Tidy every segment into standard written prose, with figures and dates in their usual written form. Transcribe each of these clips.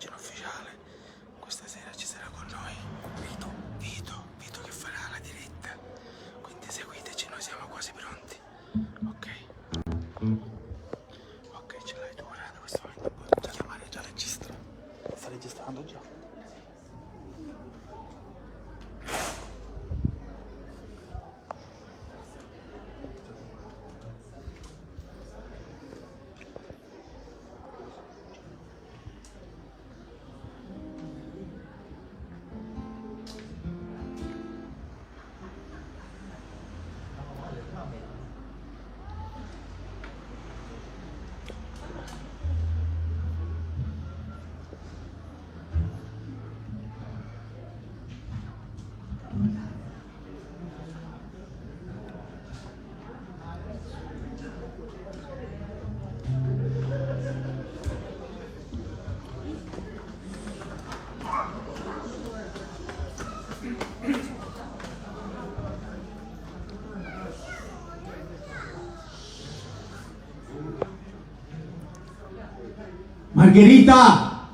pagina ufficiale. Questa sera ci sarà con noi Vito che farà la diretta. Quindi seguiteci, noi siamo quasi pronti. Ok? Ok, ce l'hai tu, guarda, questo momento puoi chiamare già registra. Sta registrando già. Margherita!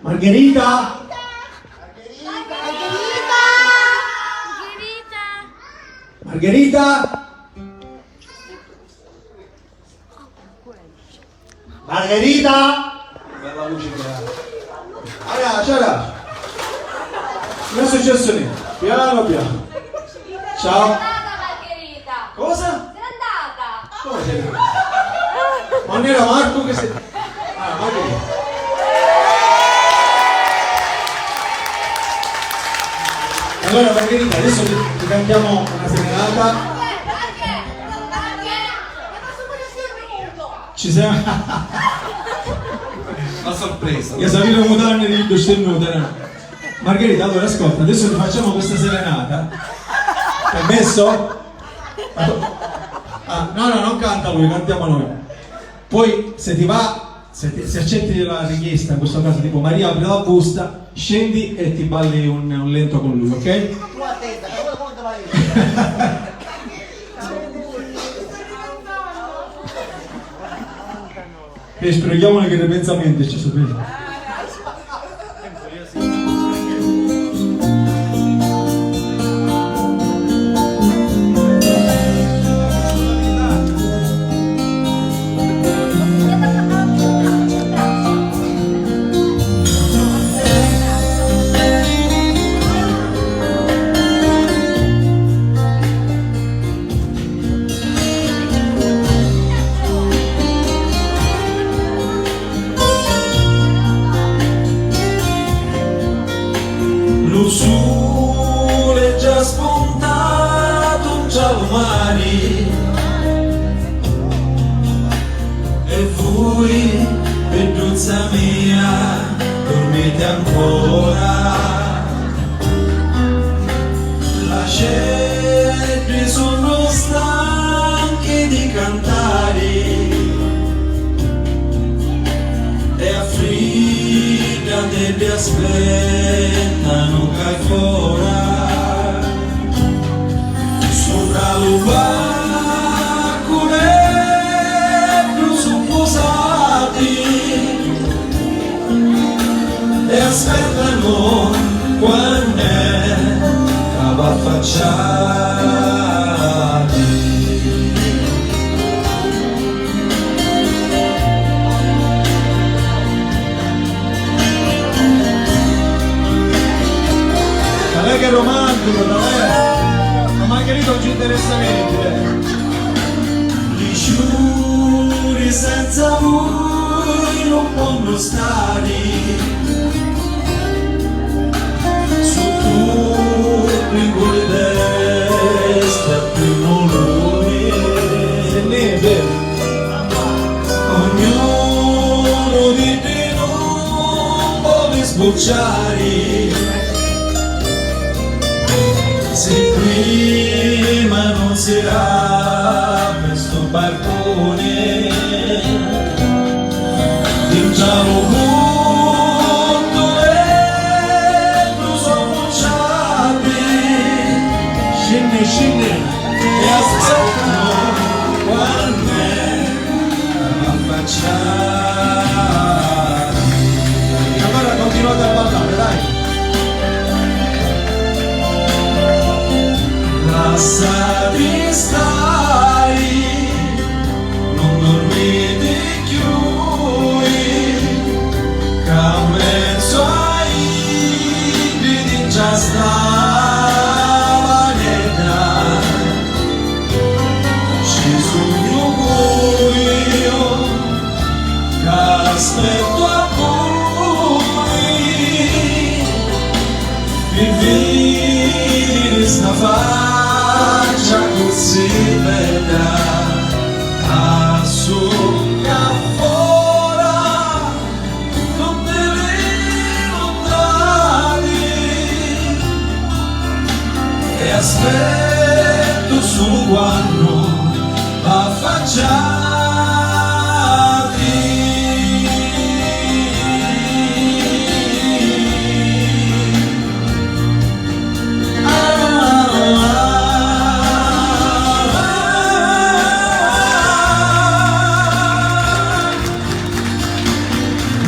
Margherita! Margherita! Margherita! Bella luce che ha. Ciao! Non è successo niente. Piano piano. Ciao. Sei andata, Margherita! Cosa? Sei andata! Come sei andata? Ma non era Marco che sei... Ah, Margherita. Allora Margherita, adesso ti cantiamo una serenata. Ci siamo... La sorpresa. Che sapete mutarne di Duscenuta. Margherita, allora ascolta, adesso ti facciamo questa serenata. Permesso? Ah, no, non canta lui, cantiamo noi. Poi se ti va, se accetti la richiesta, in questo caso tipo Maria apre la busta, scendi e ti balli un lento con lui, ok? Tu attenta, che come te vai? E sprechiamone che ne pensamenti ci sapete. Lo sole è già spuntato già domani e voi, belluzza mia, dormite ancora. La ceppi sono stanchi di cantare e a Frida ti aspettano che fuori sopra l'ubacco nero sono posati e aspettano quando è che va affacciati. Ma lei che è romantico, ma Margherita non ci interessa niente. Gli giuri senza voi non possono stare su tutto in quelle teste più volumi. Se ne è vero. Ognuno di te non vuole sbocciare. Se prima non sarà questo barcone in giallo mondo e non sono bocciati scende e aspettano quando è affacciati. passati stai, non dormite più, che a mezzo ai vidi già stava niente, ci sono io che aspetto a voi, vivere sta faccia così bella, a sulla fora non deve lontani, e aspetto solo quando affacciati.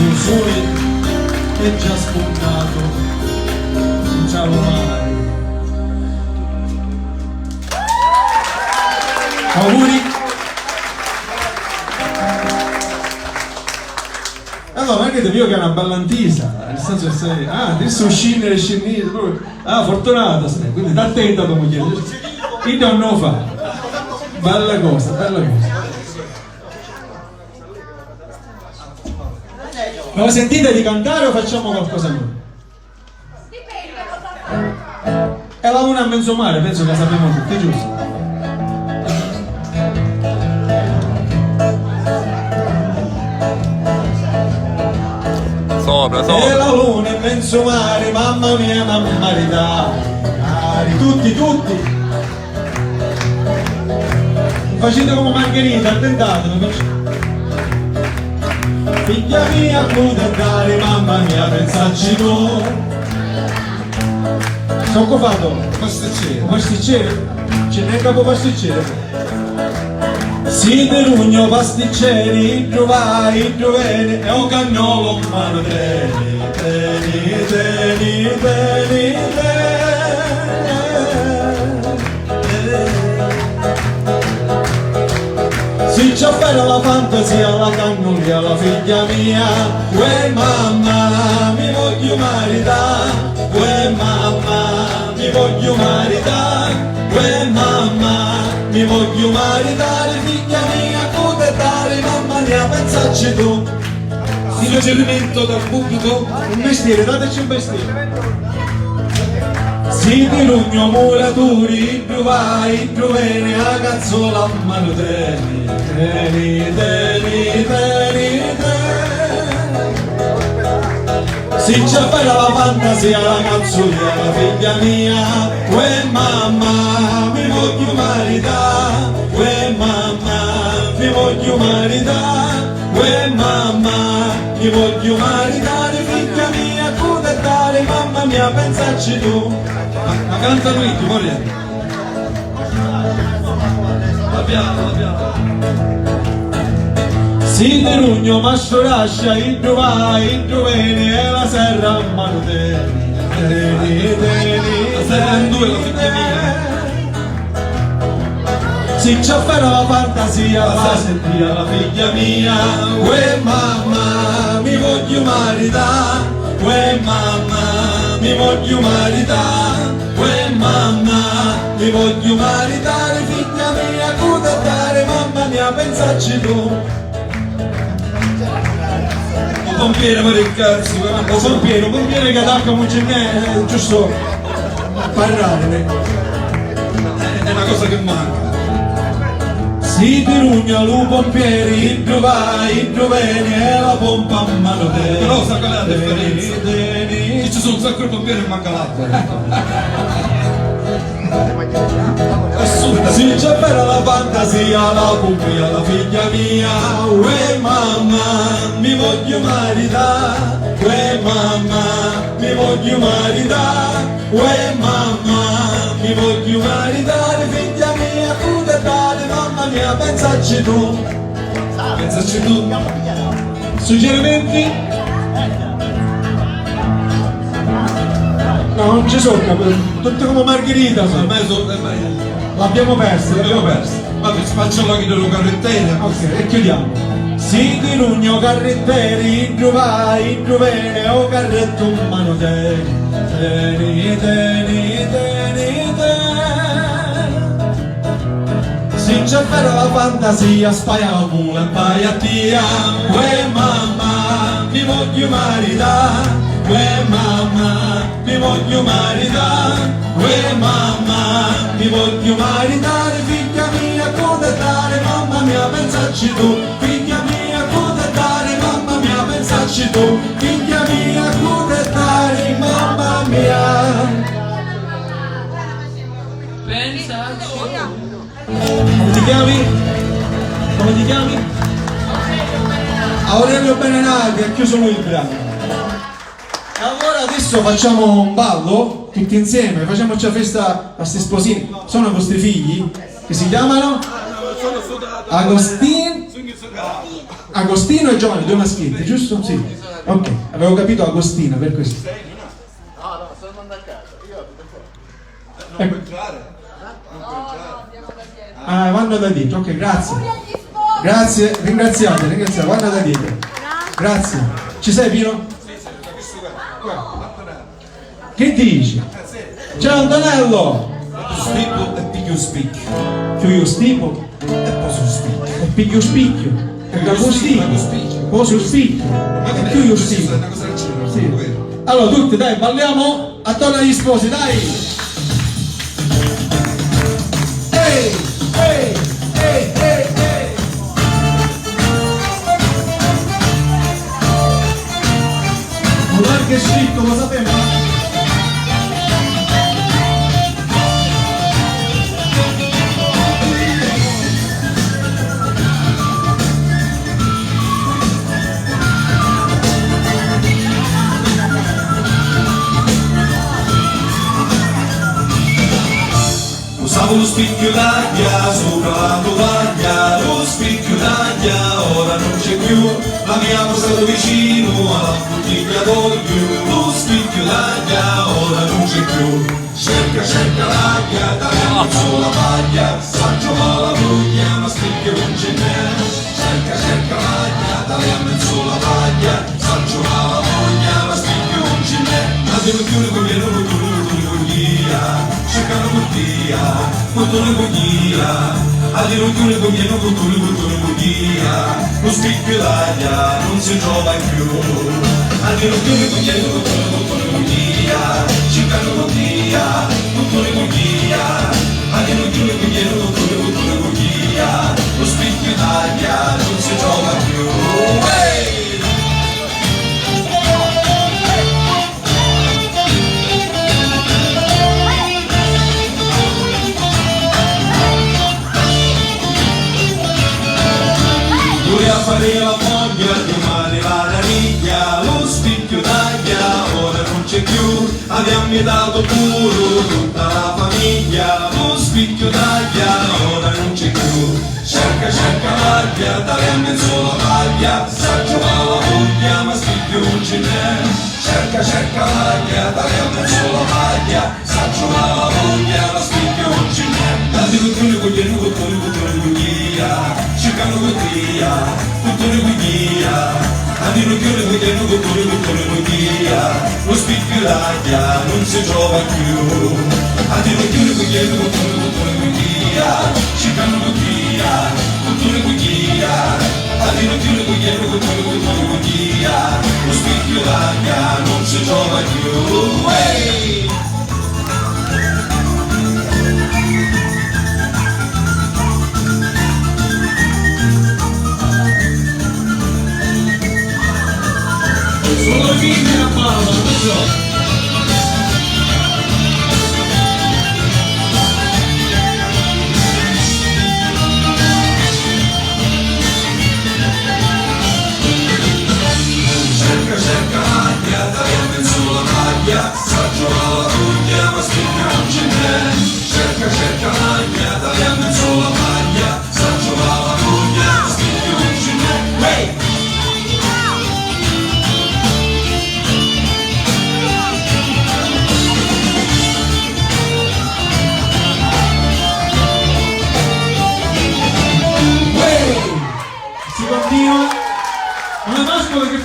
Il sole è già spuntato, ciao mare. Auguri. Allora, ma che io che è una ballantisa, nel senso che sei, adesso scendere, proprio, fortunata sei, quindi da attenta tua moglie, io non lo fa, bella cosa, bella cosa. Ma sentite di cantare o facciamo qualcosa noi? Dipende cosa fai. E la una a mezzo mare, penso che la sappiamo tutti, giusto? Sopra, E la luna in mezzo mare, mamma mia, mamma ridà, cari, tutti. Facete come Margherita, attentate. Figlia mia, accontentare, mamma mia, pensarci tu. Sono occupato? Pasticcere? Ce n'è capo pasticcere? Siete rugno pasticceri, trovai, trovene, e un cagnolo in mano teni. Si ci afferra la fantasia, la cannulia, la figlia mia, uè mamma, mi voglio maritare, uè mamma, mi voglio maritare, uè mamma, mi voglio maritare, figlia mia, accontentare, mamma mia, pensarci tu. Suggerimento dal pubblico? Un mestiere, dateci un mestiere. Si di rugno muraturi, trovai, trovene, a cazzola a mano teni. Si ci afferra la fantasia, la cazzulia, la figlia mia, uè mamma, mi voglio maritare, uè mamma, mi voglio maritare, uè mamma, mi voglio maritare, figlia mia, accontentare, mamma mia, pensarci tu. Ma canta lui, ti voglio. Si di rugno mastro lascia, il trovai, il trovene, e la serra a mano teni. La serra in due, la figlia mia. Si ci afferra la fantasia, la sentia, la figlia mia, uè mamma, mi voglio maritare, uè mamma, mi voglio maritare, uè mamma, mi voglio maritare, figlia mia, accontentare, mamma mia, pensarci tu. Un pompiere per il cazzo, un pompiere che attacca un genere, giusto parlare, è una cosa che manca. Si ti rugna lu pompieri, il trovai, il troveni, e la pompa a mano te. Però sa qual è la differenza? Ci sono un sacco di pompieri e manca l'acqua. Si ci afferra la fantasia, la cumbia, la figlia mia, uè mamma, mi voglio maritare, uè mamma, mi voglio maritare, uè mamma, mi voglio maritare, figlia mia, accontentare, mamma mia, pensarci tu. Pensaci tu. Suggerimenti? No, non ci sono, tutto come Margherita. L'abbiamo persa, l'abbiamo persa. Vabbè, faccio l'occhio dello carrettere. Ok, e chiudiamo. Si di lugno carretteri, in giovai, in giovene, o carretto in mano teni, teni, teni, teni, teni. Si c'è per la fantasia, spaiamo la paiatia, uè mamma, mi voglio maritare, uè mamma, mi voglio maritare, uè mamma, mi voglio maritare, figlia mia, accontentare, mamma mia, pensarci tu, figlia mia, accontentare, mamma mia, pensarci tu, figlia mia, accontentare, mamma mia. Come ti chiami? Come ti chiami? Aurelio Benenaghi, ha chiuso lui il brano. Allora adesso facciamo un ballo tutti insieme, facciamoci la festa a sti sposini. Sono i vostri figli che si chiamano Agostino e Giovanni, due maschietti, giusto? Sì. Ok, avevo capito Agostina per questo. No, sono andato a casa. Io abito qua. Non Ecco. può entrare? Ah, vanno da dietro, ok, grazie. Grazie, ringraziate, vanno da dietro. Grazie. Ci sei Pino? Che dici? Ciao Antonello! Stipo e piglio spicchio. Più stipo E poi sul spicchio. e piglio spicchio. E capo stipo. Poi sul spicchio. E più io stipo. Una cosa del genere. Sì. Allora tutti dai, balliamo attorno agli sposi, dai! Ehi! Ehi! Ehi! Ehi! Ehi! Un largo e scritto, lo sapeva? Usavo lo spicchio d'aglia sopra la tovaglia, lo spicchio d'aglia ora non c'è più, la mia posato vicino alla bottiglia d'olio, lo spicchio d'aglia ora non c'è più. Cerca l'aglia, tagliamo sulla paglia, saggio la voglia, ma spicchio non ce n'è. Cerca l'aglia, tagliamo sulla paglia, saggio la voglia, ma spicchio non ce n'è. Addio più le cogliere, cercano bottiglia, bottone bottiglia, addirittura con mia bottone bottiglia, lo spicchio d'aglia non si trova più, addirittura con mia bottone bottiglia, cercano bottiglia, bottone bottiglia, addirittura con mia bottone bottiglia, lo spicchio d'aglia non si trova più. Hey! Voleva fare la foglia, domani la raniglia, lo spicchio d'aglia ora non c'è più, abbiamo vietato puro tutta la famiglia, lo spicchio d'aglia ora non c'è più. Cerca l'aglia, tagliamo in sola paglia, saggio la voglia, ma spicchio non ce n'è. Cerca l'aglia, tagliamo in sola paglia, saggio la voglia, ma spicchio non ce n'è. La diluzione con gli cercano bottiglia, bottone bottiglia, addirittura bottone bottiglia, lo spicchio d'aglia non si trova più, addirittura bottone bottiglia, cercano bottiglia, bottone bottiglia, addirittura bottone bottiglia, lo spicchio d'aglia non si trova più. Hey! Solo figli a mano, non so. Cerca l'aglia, tagliamo in sulla maglia, saggio la voglia, ma spicchio non ce n'è. Cerca l'aglia, tagliamo in sulla maglia, saggio la voglia, ma spicchio non ce n'è. Hey!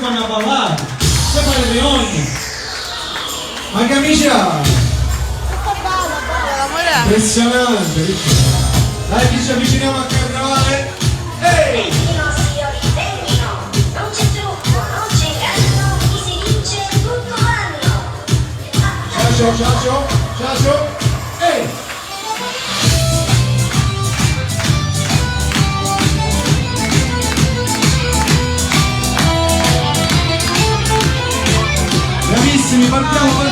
fanno a ballare, se fai le riunioni. Ma che amici ha? Impressionante. Dai che ci avviciniamo a carnevale. Ehi! Non c'è trucco, non c'è inganno, chi si vince tutto l'anno. Ciao. Ehi! Bravissimi, partiamo!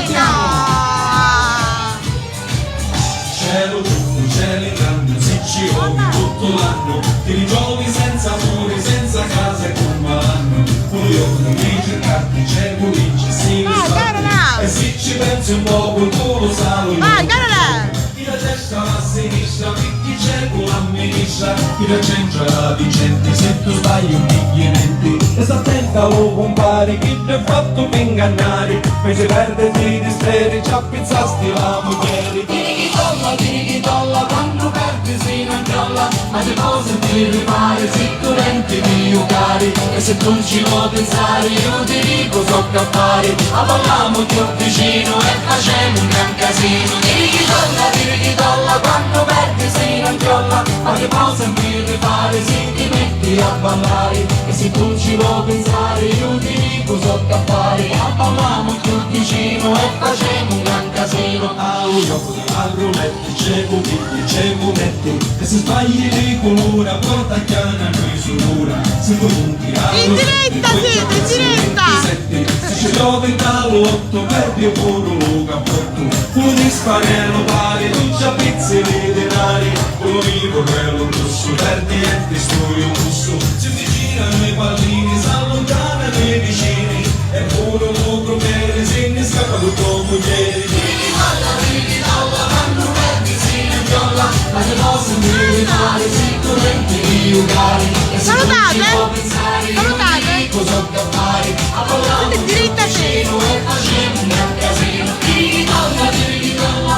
Cielo giusto, cieli grandi, siccioni tutto l'anno, ti ritrovi senza amore, senza casa e con malanno. Curioso di cercarti, c'è cominci, si risparmi, e se ci pensi un poco tu lo sai. Vai, Carola! Chi la destra va a sinistra, chi c'è con l'amministra, chi la centra la vicenda, se tu sbagli un bigliamenti. E sta attenta lo compari, chi ti ha fatto per ingannare, invece perderti di steri, ci appizzasti la moglie. Tiri dolla, quando perdi si non crolla, ma se cose ti rifare, se tu renti mio cari, e se tu ci vuoi pensare, io ti dico so cappare, a balliamo più vicino e facciamo un gran casino. Tiri dolla, quando perdi si non crolla, ma se cose ti rifare, se ti metti a ballare, e se tu ci vuoi pensare, io ti dico so cappare, a balliamo più vicino e facciamo un gran casino. Al roulette c'è fumetti, e se sbagli di colore porta chiana noi sull'ora, se tu punti In diretta siete, in diretta! se ci trovi dall'8 perdi pure lo cappotto, uno di spanello pari, tu ci appizzi i denari, uno vivo quello rosso, perdi e ti stoi un gusto, si avvicinano i pallini, si allontanano i vicini, e pure un lucro che ne se ne scappa tutto moglieri. Ma se posso mi fare sicuramente io cari, e se non ci può pensare io ti dico so cappare, a ballare Diritta vicino e facciamo un gran casino. Tiri dolla,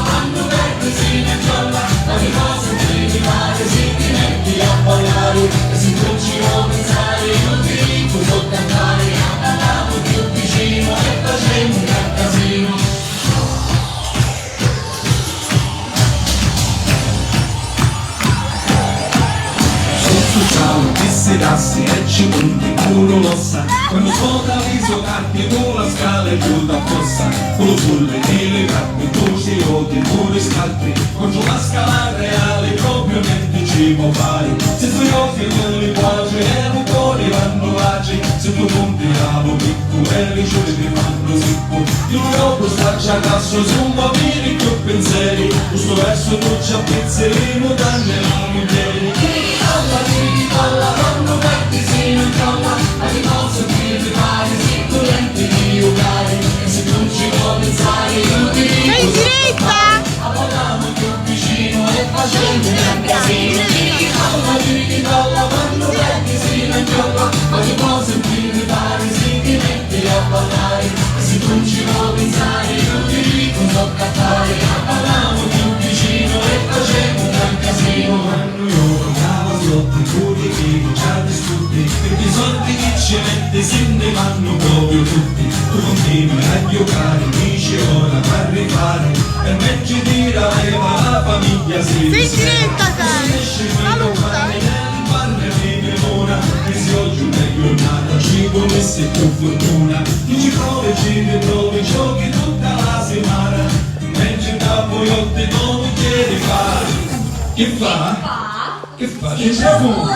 quando perdi si ne crolla, ma se posso mi fare se ti metti a ballare, e se non ci può pensare io ti dico so cappare, a ballare più vicino e facciamo un gran casino. Chi si dassi e ci punti pure l'ossa, quando svuota viso carpi con la scala e giù da fossa, con lo sulle e le carpi, tu ci odi pure scalpi, contro la scala reale proprio niente ci può fare, se tu occhi non li piace e non cuori vanno agi, se tu punti avo picco e li ciuri ti fanno sicco, io dopo staccia a casso su un po' più pensieri, questo verso tu ci appizzi le mutande e la moglie. Quando perdi si non crolla, ma che cosa ti rifare, sicuramente io cari, e se non ci può pensare io ti dico Sei in diretta? a balliamo più vicino e facendo un gran casino. Tiri dolla, quando perdi si non crolla, ma che cosa ti rifare, si ti metti a ballare, e se non ci può pensare io ti dico so cappare, a balliamo più vicino e facendo un gran casino. Quando io puri che già discuti, perché i soldi che ci metti se ne vanno proprio tutti, tu continui a giocare, dici ora per rifare, e mentre ti raveva la famiglia si Sei in diretta, sei! Saluta! e se oggi una giornata ci commessi più fortuna, tu ci provi e ci ritrovi, giochi tutta la settimana, mentre da poi io ti non chiedi fare. Che fa? Che fa? Che profumo?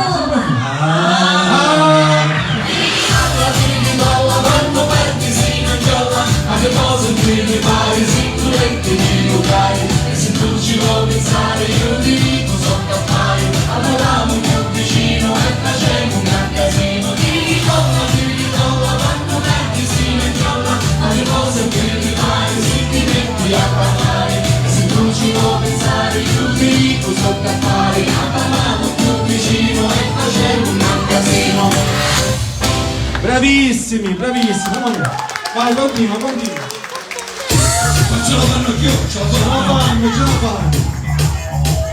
Quando perdi si non gioca, ma che cosa ti rifare, sicuramente io cari, e se tu ci vuoi pensare io ti dico so cappare, alloriamo più vicino e facciamo un gran casino. Tiri dolla, quando perdi si non gioca, ma che cosa ti rifare, se ti metti a parlare, e se tu ci vuoi pensare io ti dico so cappare, alloriamo più vicino e facciamo un gran casino. Bravissimi, bravissimi, vai, continua. Non ce lo fanno più, ce lo fanno.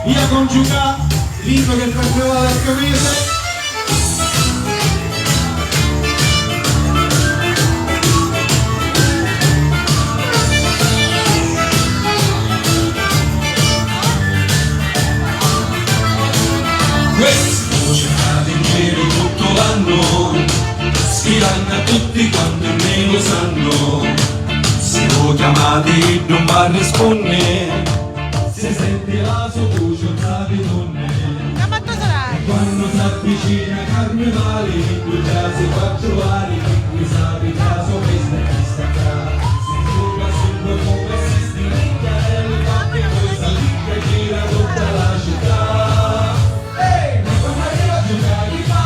Io congiuga, l'inno che prendeva dal camese. tutti quanti me lo sanno, siamo chiamati non va a rispondere, se senti la sua voce non sapi donne. Quanto sarai? Quando si avvicina carnevale, tu già si fa trovare, chi sapi caso questa è questa cara. Si trova sempre come si stringa e le fatti questa licca gira tutta la città. Ehi, ma quando arriva a giocare chi fa,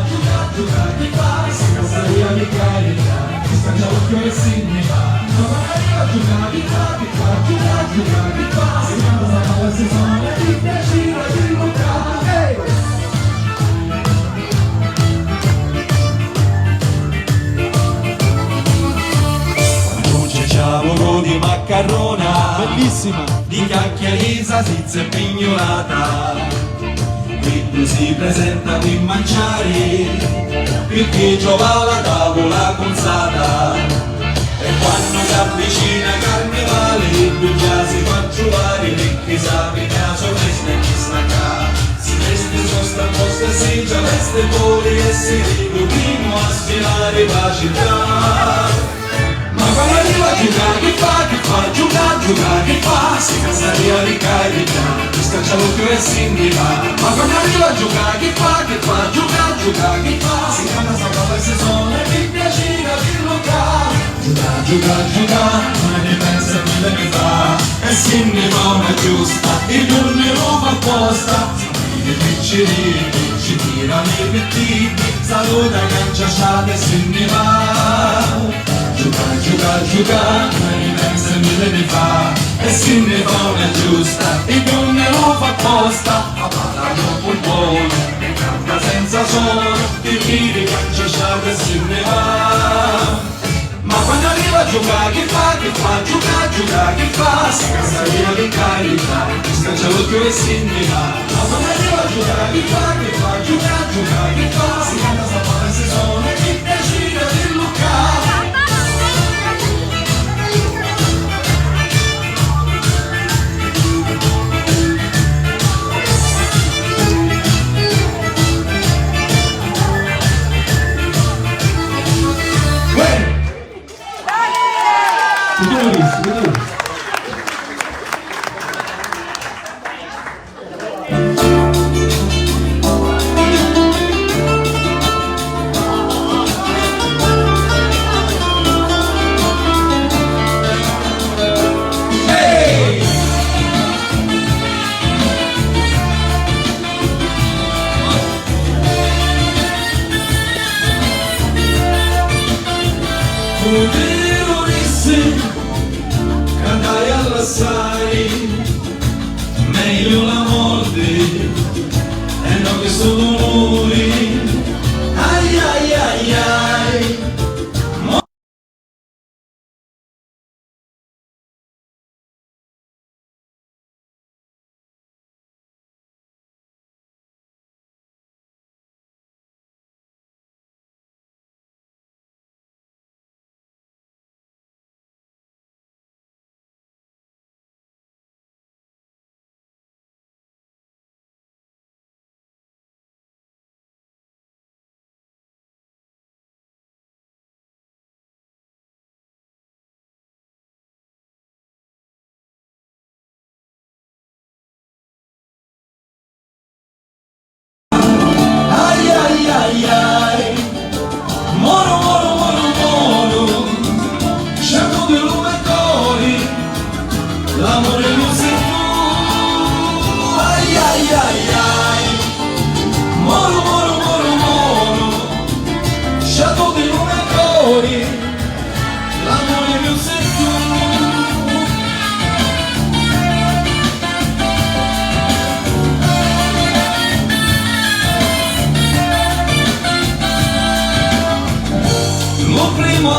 giocare chi fa, si casa via di carità, si scaccia l'occhio e si ne va. Ma quando arriva a giocare chi fa, giocare chi fa, si casa la palla si suona e ti gira di lontano. Lavoro di maccarona, Bellissima. di chiacchierisa si è pignolata, qui si presenta di mangiare, perché giova la tavola consata, e quando si avvicina carnevale, tu già si fa trovare, perché sa che caso questo e chi sta qua, si veste sosta posta e si già veste fuori e si ricoprimo a sfilare la città. Ma quando arriva a giocare che fa, giocare che fa, si casa via di carità, si scaccia l'occhio e si indica. Ma quando arriva a giocare che fa, giocare che fa, si canta sta palla e si suona e mi piaceva di locale. Giocare, ma ne pensa mille ne fa, e si ne va una giusta, il giorno lo fa apposta. I piccini ci tirano i pettini, saluta canciasciate e se ne va. Giocare, ma ne pensa mille ne fa, e se ne va una giusta, il giorno lo fa apposta. A palla dopo il buono, e canta senza suono, ti tiri canciasciate e se ne va. Ma quando arriva a giocare che fa, giocare che fa, si casa via di carità, si scaccia l'occhio e si ne va. Ma quando arriva a giocare che fa, giocare che fa, si canta sta palla e si suona e ti piaceva di locale. Cantai all'assai, meglio la morte e non questo dolore. Ai ai ai ai. L'amore mio sei tu, ai ai ai ai, moro moro moro moro, sciato di lume ancora, l'amore mio sei tu. Lo primo